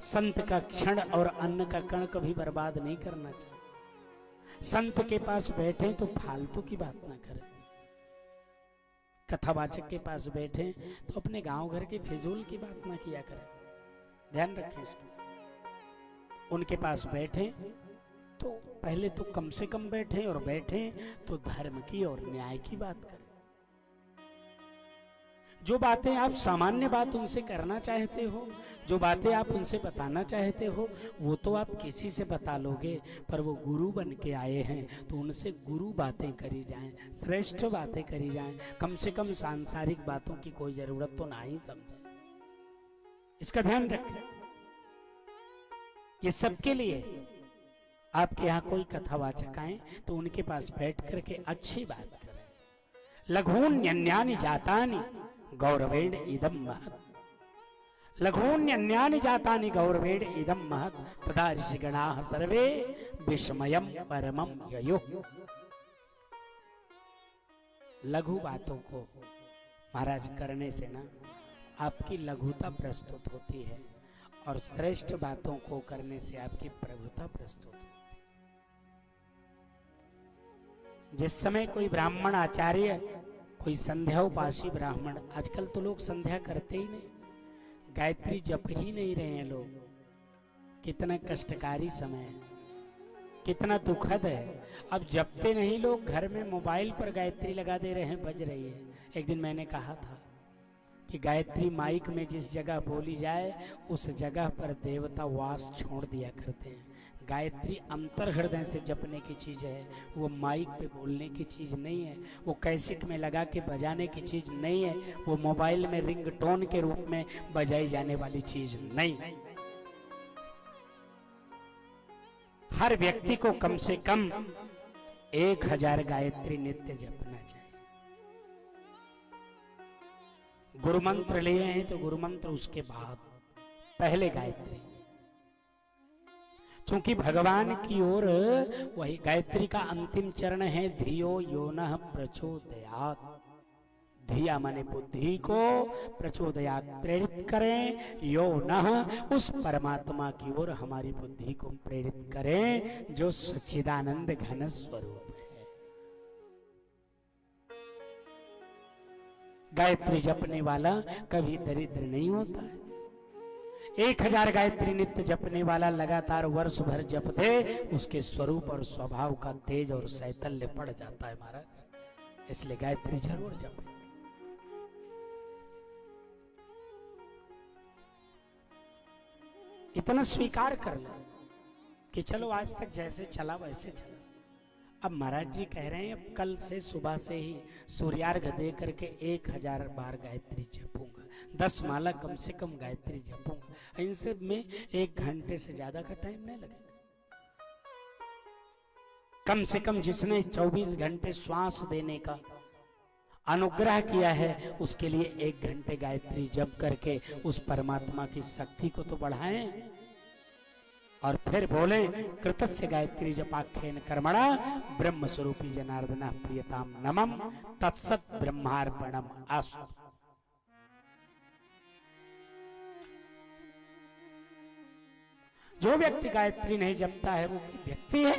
संत का क्षण और अन्न का कण कभी बर्बाद नहीं करना चाहिए। संत के पास बैठे तो फालतू की बात ना करें। कथावाचक के पास बैठे तो अपने गांव घर के फिजूल की बात ना किया करें। ध्यान रखें इसको। उनके पास बैठे तो पहले तो कम से कम बैठे, और बैठे तो धर्म की और न्याय की बात करें। जो बातें आप सामान्य बात उनसे करना चाहते हो, जो बातें आप उनसे बताना चाहते हो, वो तो आप किसी से बता लोगे, पर वो गुरु बन के आए हैं तो उनसे गुरु बातें करी जाएं, श्रेष्ठ बातें करी जाएं। कम से कम सांसारिक बातों की कोई जरूरत तो ना ही समझे। इसका ध्यान रखें। ये सबके लिए आपके यहाँ कोई कथावाचक आए तो उनके पास बैठ करके अच्छी बात करें। लघून्यन्यानि जातानि गौरवेण इदम महत्, लघून्यन्यानि जातानि गौरवेण इदम महत्, तदा ऋषिगणाः सर्वे विस्मयम् परमं ययुः। लघु बातों को महाराज करने से ना आपकी लघुता प्रस्तुत होती है, और श्रेष्ठ बातों को करने से आपकी प्रभुता प्रस्तुत होती है। जिस समय कोई ब्राह्मण आचार्य, कोई संध्या उपासी ब्राह्मण, आजकल तो लोग संध्या करते ही नहीं, गायत्री जप ही नहीं रहे हैं लोग। कितना कष्टकारी समय है, कितना दुखद है। अब जपते नहीं लोग, घर में मोबाइल पर गायत्री लगा दे रहे हैं, बज रही है। एक दिन मैंने कहा था कि गायत्री माइक में जिस जगह बोली जाए उस जगह पर देवता वास छोड़ दिया करते हैं। गायत्री अंतर हृदय से जपने की चीज है, वो माइक पे बोलने की चीज नहीं है, वो कैसेट में लगा के बजाने की चीज नहीं है, वो मोबाइल में रिंगटोन के रूप में बजाई जाने वाली चीज नहीं। हर व्यक्ति को कम से कम 1000 गायत्री नित्य जपना चाहिए। गुरु मंत्र लिए हैं तो गुरु मंत्र उसके बाद पहले गायत्री, क्योंकि भगवान की ओर वही गायत्री का अंतिम चरण है धियो योनः प्रचोदयात्। धिया माने बुद्धि को, प्रचोदयात् प्रेरित करें, योनः उस परमात्मा की ओर हमारी बुद्धि को प्रेरित करें जो सच्चिदानंद घन स्वरूप है। गायत्री जपने वाला कभी दरिद्र नहीं होता है। 1000 गायत्री नित्य जपने वाला लगातार वर्ष भर जप दे, उसके स्वरूप और स्वभाव का तेज और शैतल्य पड़ जाता है महाराज। इसलिए गायत्री जरूर जप। इतना स्वीकार कर लो कि चलो आज तक जैसे चला वैसे चला। अब महाराज जी कह रहे हैं अब कल से सुबह से ही सूर्यार्घ दे करके 1000 बार गायत्री जपूंगा, 10 माला कम से कम गायत्री जपूंगा। इन सब में 1 घंटे से ज्यादा का टाइम नहीं लगेगा। कम से कम जिसने 24 घंटे श्वास देने का अनुग्रह किया है उसके लिए 1 घंटे गायत्री जप करके उस परमात्मा की शक्ति को तो बढ़ाएं। और फिर बोले कृतस्य गायत्री जपाख्येन कर्मणा ब्रह्म स्वरूपी जनार्दन प्रियताम नमम तत्सत ब्रह्मार्पणम अस्तु। जो व्यक्ति गायत्री नहीं जपता है वो व्यक्ति है